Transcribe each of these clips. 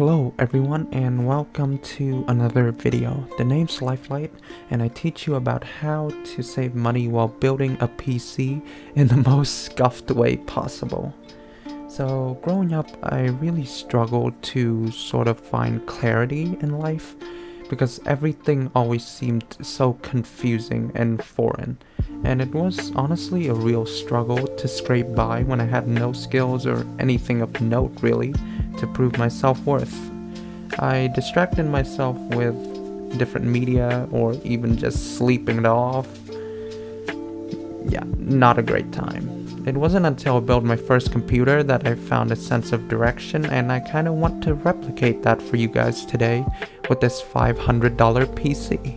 Hello everyone and welcome to another video. The name's Lifelight and I teach you about how to save money while building a PC in the most scuffed way possible. So growing up, I really struggled to sort of find clarity in life because everything always seemed so confusing and foreign. And it was honestly a real struggle to scrape by when I had no skills or anything of note really to prove my self-worth. I distracted myself with different media or even just sleeping it off. Yeah, not a great time. It wasn't until I built my first computer that I found a sense of direction, and I kind of want to replicate that for you guys today with this $500 PC.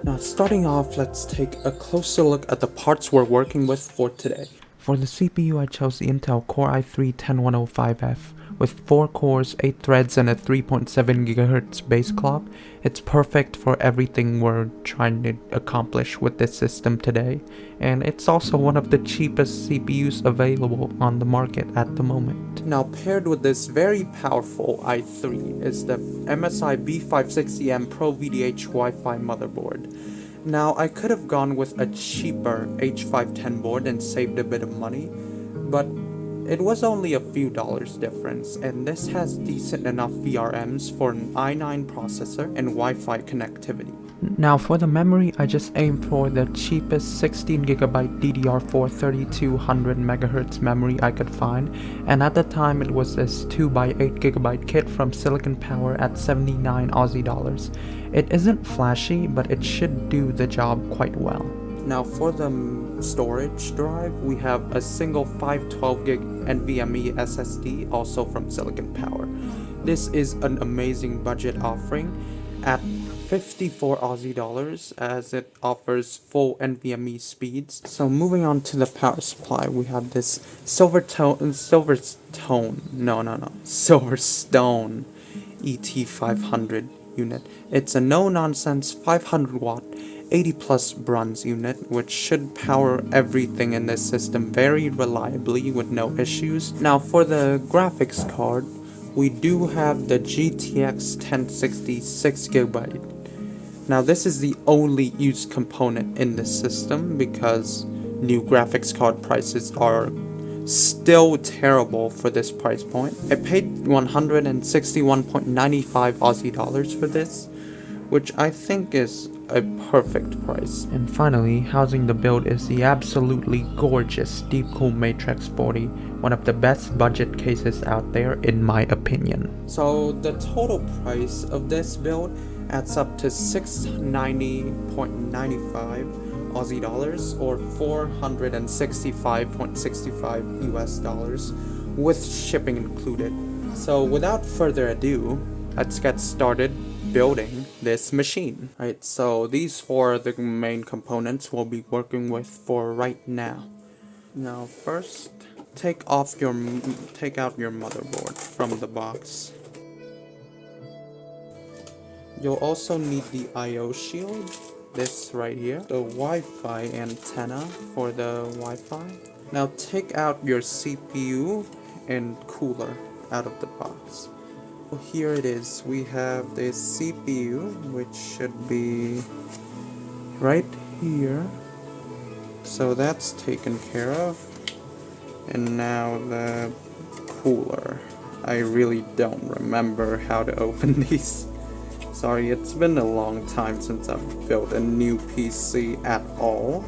Now starting off, let's take a closer look at the parts we're working with for today. For the CPU, I chose the Intel Core i3-10105F with 4 cores, 8 threads, and a 3.7 GHz base clock. It's perfect for everything we're trying to accomplish with this system today, and it's also one of the cheapest CPUs available on the market at the moment. Now paired with this very powerful i3 is the MSI B560M Pro VDH Wi-Fi motherboard. Now I could have gone with a cheaper H510 board and saved a bit of money, but it was only a few dollars difference, and this has decent enough VRMs for an i9 processor and Wi-Fi connectivity. Now for the memory, I just aimed for the cheapest 16GB DDR4 3200 MHz memory I could find, and at the time it was this 2x8GB kit from Silicon Power at 79 Aussie dollars. It isn't flashy, but it should do the job quite well. Now for the storage drive, we have a single 512GB NVMe SSD, also from Silicon Power. This is an amazing budget offering at 54 Aussie dollars, as it offers full NVMe speeds. So moving on to the power supply, we have this Silverstone ET500 unit. It's a no-nonsense 500 watt 80 plus bronze unit, which should power everything in this system very reliably with no issues. Now for the graphics card, we do have the GTX 1060 6GB. Now this is the only used component in this system because new graphics card prices are still terrible for this price point. I paid 161.95 Aussie dollars for this, which I think is a perfect price. And finally, housing the build is the absolutely gorgeous Deepcool Matrix 40, one of the best budget cases out there in my opinion. So the total price of this build adds up to 690.95 Aussie dollars or 465.65 US dollars with shipping included. So without further ado, let's get started building this machine. Right, so these 4 are the main components we'll be working with for right now. Now first, take out your motherboard from the box. You'll also need the I/O shield, this right here, the Wi-Fi antenna for the Wi-Fi. Now take out your CPU and cooler out of the box. Here it is. We have the CPU, which should be right here. So that's taken care of. And now the cooler. I really don't remember how to open these. Sorry, it's been a long time since I've built a new PC at all,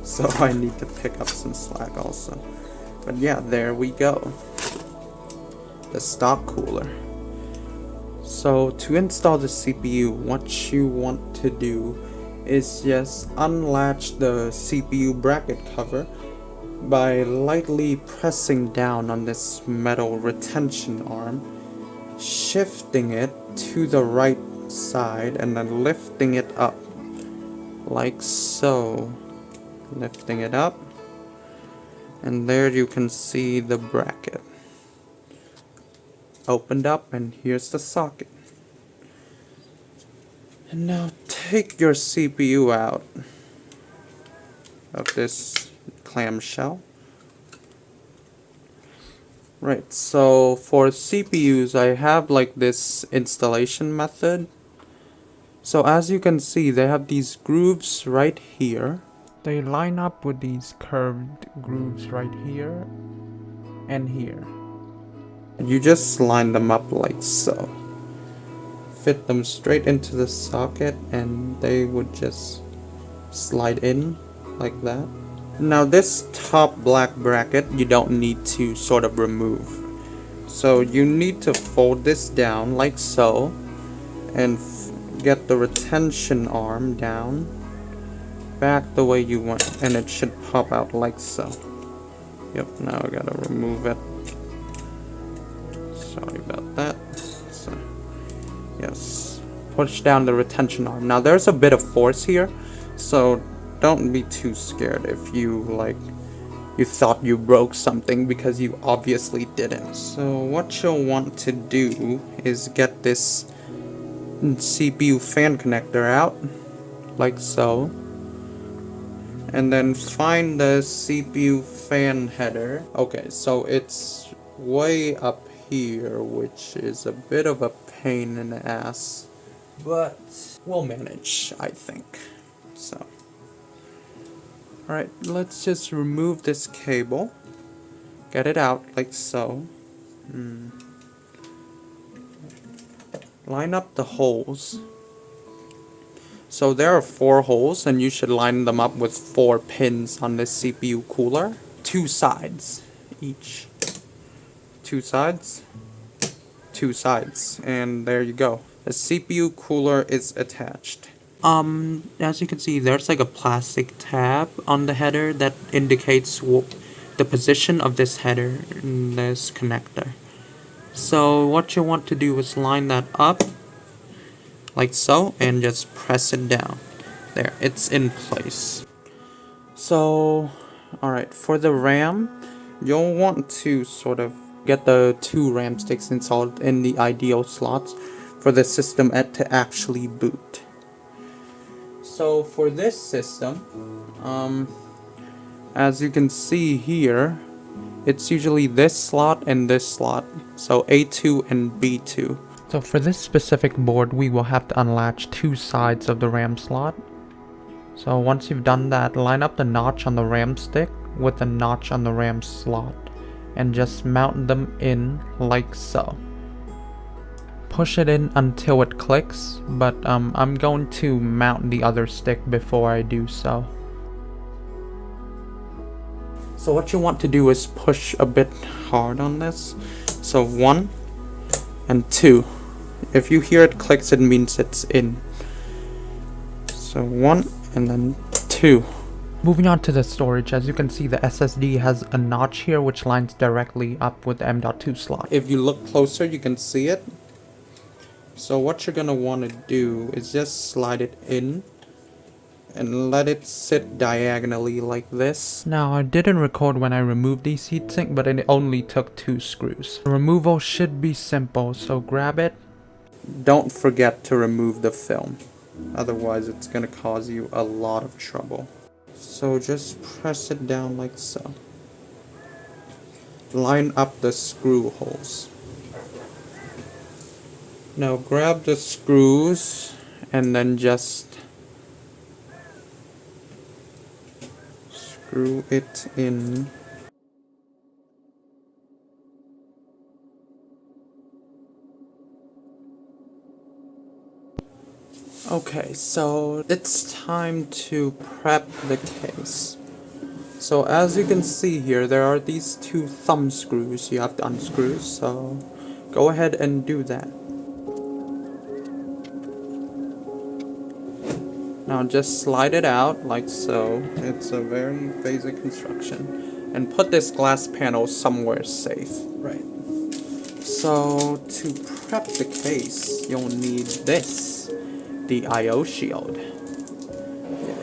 so I need to pick up some slack also. But yeah, there we go. The stock cooler. So to install the CPU, what you want to do is just unlatch the CPU bracket cover by lightly pressing down on this metal retention arm, shifting it to the right side and then lifting it up like so. Lifting it up, and there you can see the bracket opened up, and here's the socket. And now take your CPU out of this clamshell. Right, so for CPUs, I have like this installation method. So as you can see, they have these grooves right here. They line up with these curved grooves right here and here. And you just line them up like so. Fit them straight into the socket and they would just slide in like that. Now this top black bracket you don't need to sort of remove. So you need to fold this down like so and get the retention arm down back the way you want, and it should pop out like so. Yep, now I gotta remove it. Sorry about that. So, yes, push down the retention arm. Now there's a bit of force here, so don't be too scared if you thought you broke something, because you obviously didn't. So what you'll want to do is get this CPU fan connector out like so, and then find the CPU fan header. Okay, so it's way up here, which is a bit of a pain in the ass, but we'll manage, I think. So alright, let's just remove this cable, get it out like so. Line up the holes. So there are 4 holes, and you should line them up with 4 pins on this CPU cooler. 2 sides each. 2 sides. 2 sides. And there you go. The CPU cooler is attached. As you can see, there's like a plastic tab on the header that indicates the position of this header in this connector. So what you want to do is line that up like so and just press it down. There, it's in place. So, alright, for the RAM, you'll want to sort of get the 2 RAM sticks installed in the ideal slots for the system to actually boot. So for this system, as you can see here, it's usually this slot and this slot, so A2 and B2. So for this specific board, we will have to unlatch 2 sides of the RAM slot. So once you've done that, line up the notch on the RAM stick with the notch on the RAM slot, and just mount them in like so. Push it in until it clicks, but I'm going to mount the other stick before I do so. So what you want to do is push a bit hard on this. So 1 and 2. If you hear it clicks, it means it's in. So 1 and then 2. Moving on to the storage, as you can see, the SSD has a notch here which lines directly up with the M.2 slot. If you look closer, you can see it. So what you're gonna want to do is just slide it in and let it sit diagonally like this. Now, I didn't record when I removed the heatsink, but it only took 2 screws. The removal should be simple, so grab it. Don't forget to remove the film, otherwise it's gonna cause you a lot of trouble. So just press it down like so. Line up the screw holes. Now grab the screws and then just screw it in. Okay, so it's time to prep the case. So as you can see here, there are these 2 thumb screws you have to unscrew, so go ahead and do that. Now just slide it out like so. It's a very basic construction. And put this glass panel somewhere safe. Right. So to prep the case, you'll need this, the I/O shield.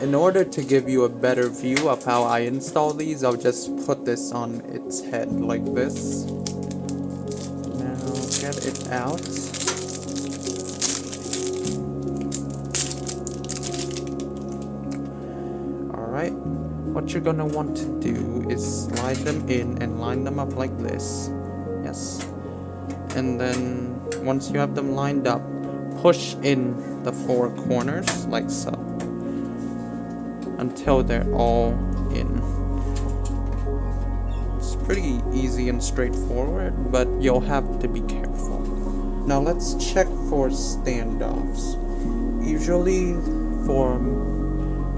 In order to give you a better view of how I install these, I'll just put this on its head like this. Now get it out. Alright, what you're gonna want to do is slide them in and line them up like this. Yes. And then once you have them lined up, push in the 4 corners like so until they're all in. It's pretty easy and straightforward, but you'll have to be careful. Now let's check for standoffs. Usually for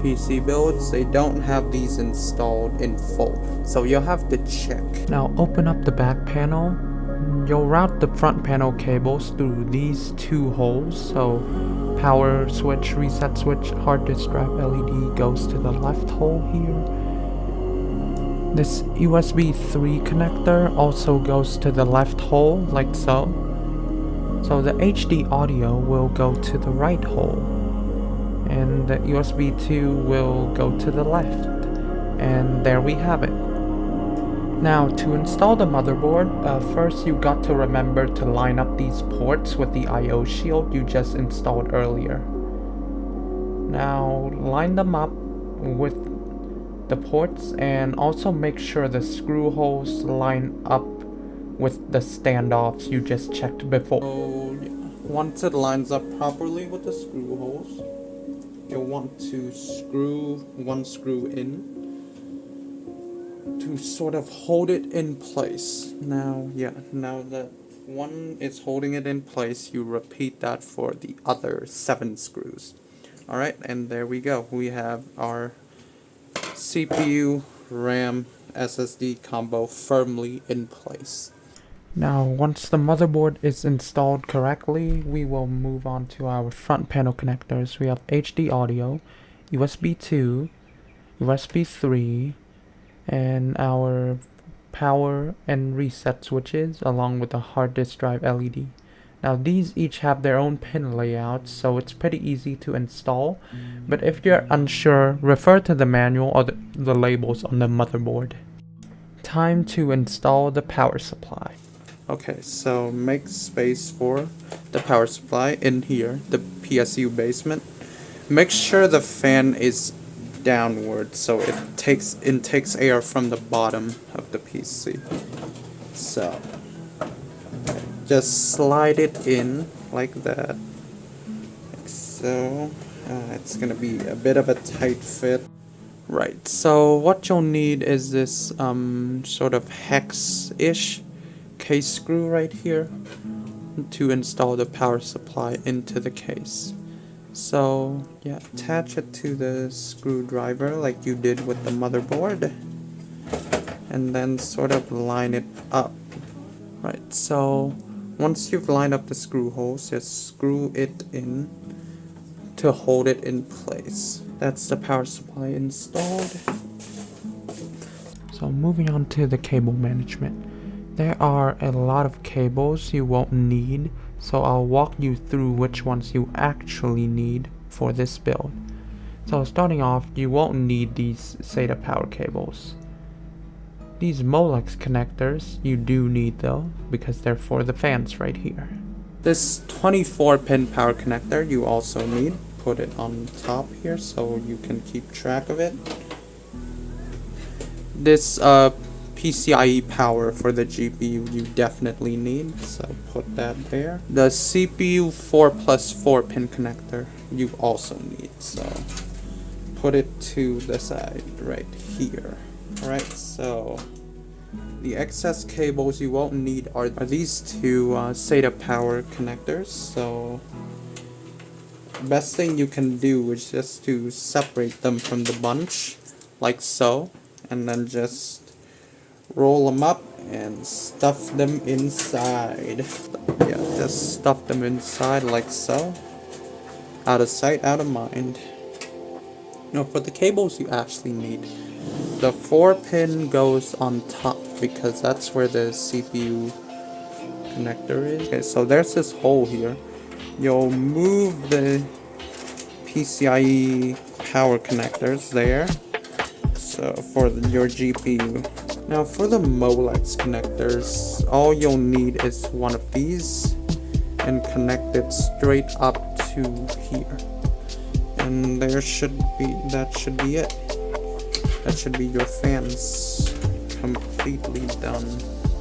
PC builds, they don't have these installed in full, so you'll have to check. Now open up the back panel. You'll route the front panel cables through these 2 holes, so power switch, reset switch, hard disk drive LED goes to the left hole here. This USB 3 connector also goes to the left hole, like so. So the HD audio will go to the right hole, and the USB 2 will go to the left. And there we have it. Now, to install the motherboard, first you got to remember to line up these ports with the I/O shield you just installed earlier. Now, line them up with the ports and also make sure the screw holes line up with the standoffs you just checked before. So, once it lines up properly with the screw holes, you'll want to screw one screw in to sort of hold it in place. Now that one is holding it in place, you repeat that for the other 7 screws. Alright, and there we go. We have our CPU, RAM, SSD combo firmly in place. Now, once the motherboard is installed correctly, we will move on to our front panel connectors. We have HD audio, USB 2, USB 3, and our power and reset switches along with the hard disk drive LED. Now these each have their own pin layouts, so it's pretty easy to install, but if you're unsure, refer to the manual or the labels on the motherboard. Time to install the power supply. Okay, so make space for the power supply in here, the PSU basement. Make sure the fan is downward so it takes air from the bottom of the PC. So just slide it in like that, like so. It's gonna be a bit of a tight fit. Right, so what you'll need is this sort of hex-ish case screw right here to install the power supply into the case. So yeah, attach it to the screwdriver like you did with the motherboard, and then sort of line it up. Right, so once you've lined up the screw holes, just screw it in to hold it in place. That's the power supply installed. So moving on to the cable management. There are a lot of cables you won't need, so I'll walk you through which ones you actually need for this build. So starting off, you won't need these SATA power cables. These Molex connectors you do need though, because they're for the fans right here. This 24-pin power connector you also need. Put it on top here so you can keep track of it. This PCIe power for the GPU you definitely need, so put that there. The CPU 4+4 pin connector you also need, so put it to the side right here. Alright, so the excess cables you won't need are these 2 SATA power connectors. So the best thing you can do is just to separate them from the bunch like so, and then just roll them up and stuff them inside. Yeah, just stuff them inside like so. Out of sight, out of mind. Now for the cables you actually need, the 4-pin goes on top because that's where the CPU connector is. Okay, so there's this hole here. You'll move the PCIe power connectors there, so for your GPU. Now for the Molex connectors, all you'll need is one of these and connect it straight up to here. And that should be it. That should be your fans completely done.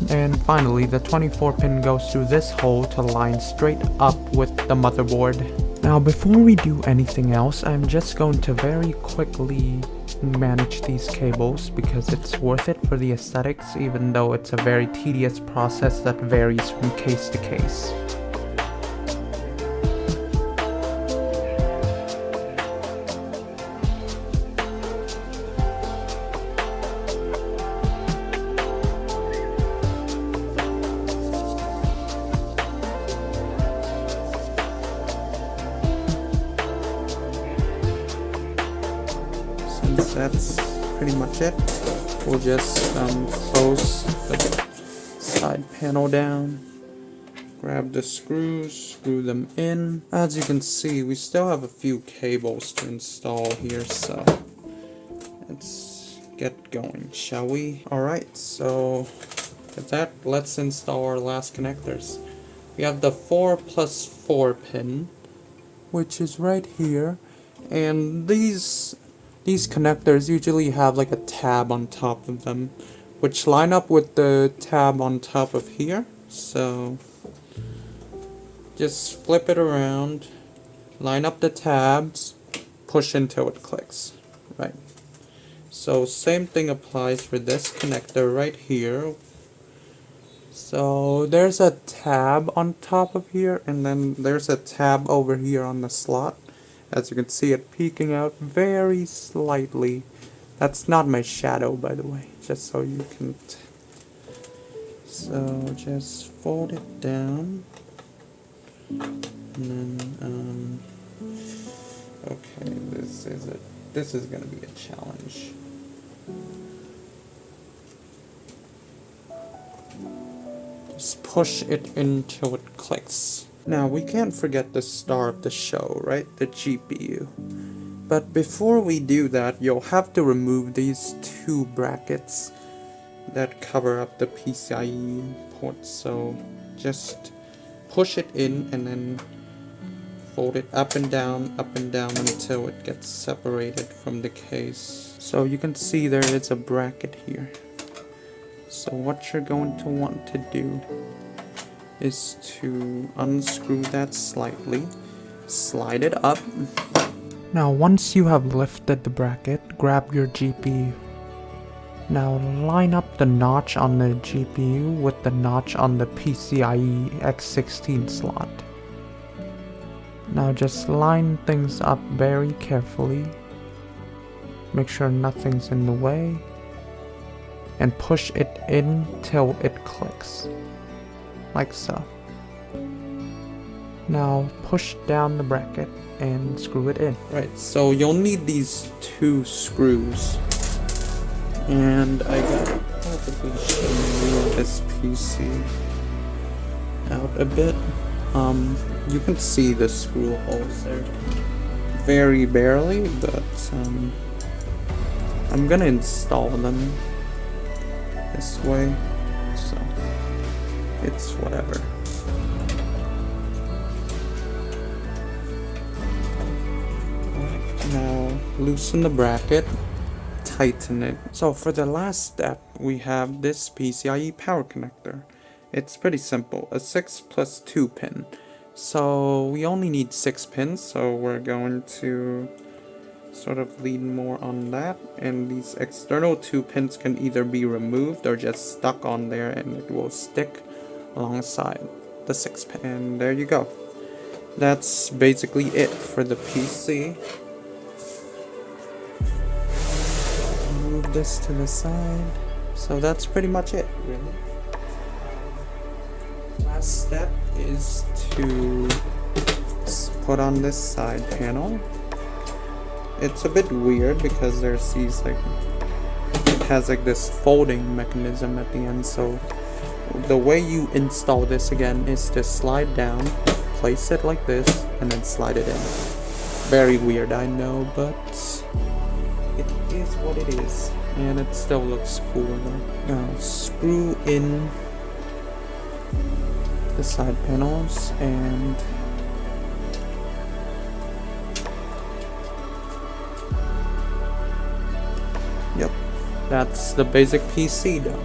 And finally, the 24 pin goes through this hole to line straight up with the motherboard. Now before we do anything else, I'm just going to very quickly manage these cables because it's worth it for the aesthetics, even though it's a very tedious process that varies from case to case. Since that's pretty much it, we'll just close the side panel down, grab the screws, screw them in. As you can see, we still have a few cables to install here, so let's get going, shall we? Alright, so with that, let's install our last connectors. We have the 4+4 pin, which is right here, and these connectors usually have like a tab on top of them, which line up with the tab on top of here. So just flip it around, line up the tabs, push until it clicks, right? So same thing applies for this connector right here. So there's a tab on top of here, and then there's a tab over here on the slot. As you can see, it peeking out very slightly. That's not my shadow, by the way, just so you can so just fold it down, and then okay, this is gonna be a challenge. Just push it until it clicks. Now, we can't forget the star of the show, right? The GPU. But before we do that, you'll have to remove these two brackets that cover up the PCIe ports. So just push it in and then fold it up and down until it gets separated from the case. So you can see there is a bracket here. So what you're going to want to do is to unscrew that slightly, slide it up. Now once you have lifted the bracket, grab your GPU. Now line up the notch on the GPU with the notch on the PCIe X16 slot. Now just line things up very carefully, make sure nothing's in the way, and push it in till it clicks. Like so. Now push down the bracket and screw it in. Right, so you'll need these two screws. And I gotta probably move this PC out a bit. You can see the screw holes there. Very barely, but I'm gonna install them this way. So it's whatever. Now loosen the bracket, tighten it. So for the last step, we have this PCIe power connector. It's pretty simple, a 6+2 pin. So we only need 6 pins, so we're going to sort of lean more on that, and these external 2 pins can either be removed or just stuck on there and it will stick alongside the 6 pin. And there you go. That's basically it for the PC. Move this to the side. So that's pretty much it, really. Last step is to put on this side panel. It's a bit weird because there's these it has like this folding mechanism at the end, so the way you install this again is to slide down, place it like this, and then slide it in. Very weird, I know, but it is what it is, and it still looks cool though. Now screw in the side panels and Yep, that's the basic PC done.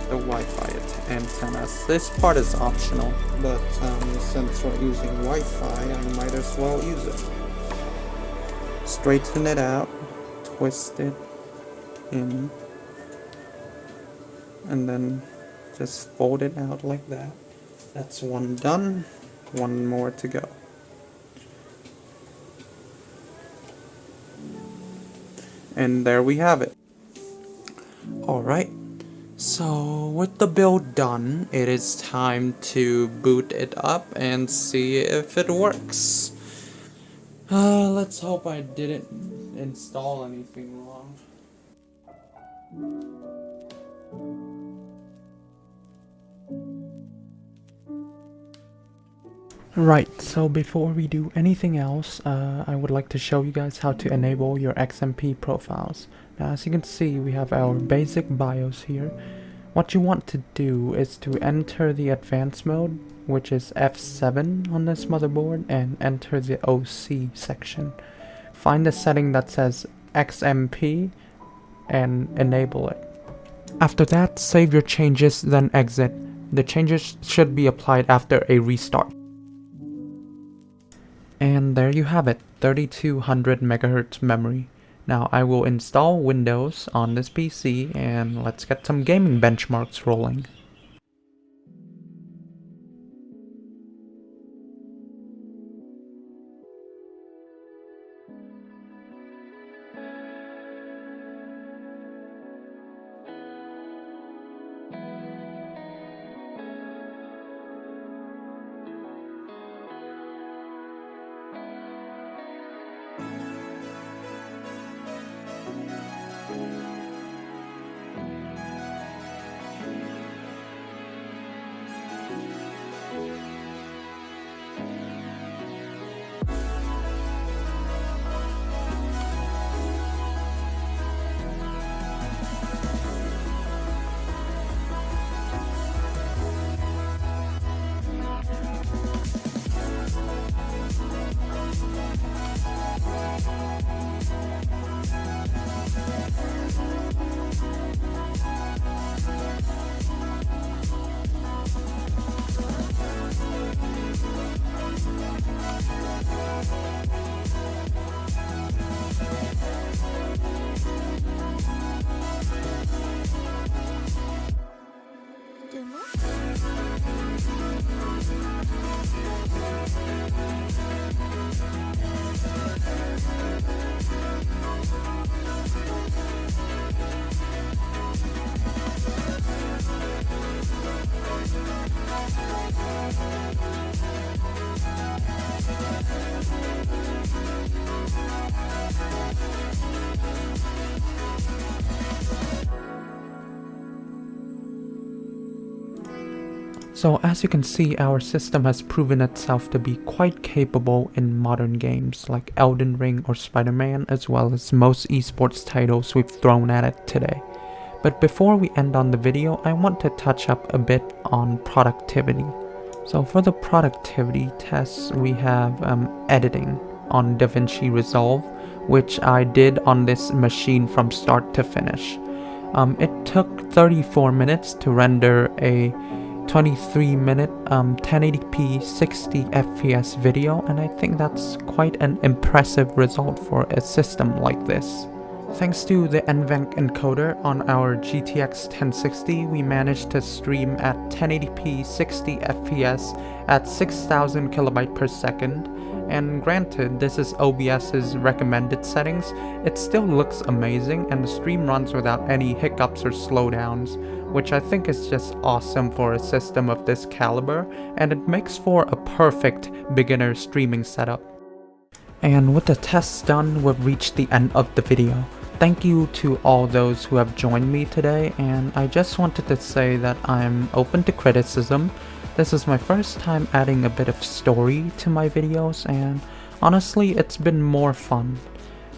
The Wi-Fi antennas. This part is optional, but since we're using Wi-Fi, I might as well use it. Straighten it out, twist it in, and then just fold it out like that. That's one done, one more to go. And there we have it. Alright, so with the build done, it is time to boot it up and see if it works. Let's hope I didn't install anything wrong. Right, so before we do anything else, I would like to show you guys how to enable your XMP profiles. Now, as you can see, we have our basic BIOS here. What you want to do is to enter the advanced mode, which is F7 on this motherboard, and enter the OC section. Find the setting that says XMP and enable it. After that, save your changes, then exit. The changes should be applied after a restart. And there you have it, 3200 MHz memory. Now I will install Windows on this PC and let's get some gaming benchmarks rolling. So as you can see, our system has proven itself to be quite capable in modern games like Elden Ring or Spider-Man, as well as most esports titles we've thrown at it today. But before we end on the video, I want to touch up a bit on productivity. So for the productivity tests, we have editing on DaVinci Resolve, which I did on this machine from start to finish. It took 34 minutes to render a 23-minute 1080p 60 FPS video, and I think that's quite an impressive result for a system like this. Thanks to the NVENC encoder on our GTX 1060, we managed to stream at 1080p 60 FPS at 6000 kilobyte per second, and granted this is OBS's recommended settings, it still looks amazing and the stream runs without any hiccups or slowdowns, which I think is just awesome for a system of this caliber, and it makes for a perfect beginner streaming setup. And with the tests done, we've reached the end of the video. Thank you to all those who have joined me today, and I just wanted to say that I'm open to criticism. This is my first time adding a bit of story to my videos, and honestly it's been more fun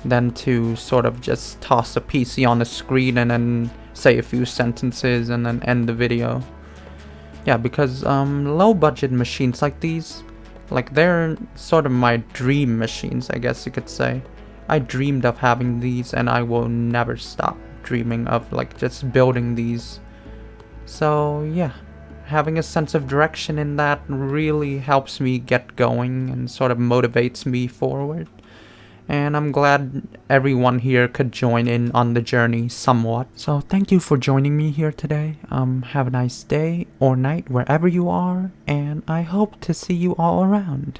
than to sort of just toss a PC on the screen and then say a few sentences and then end the video. Yeah, because low budget machines like these, like they're sort of my dream machines, I guess you could say. I dreamed of having these and I will never stop dreaming of like just building these. So yeah, having a sense of direction in that really helps me get going and sort of motivates me forward. And I'm glad everyone here could join in on the journey somewhat. So thank you for joining me here today. Have a nice day or night wherever you are, and I hope to see you all around.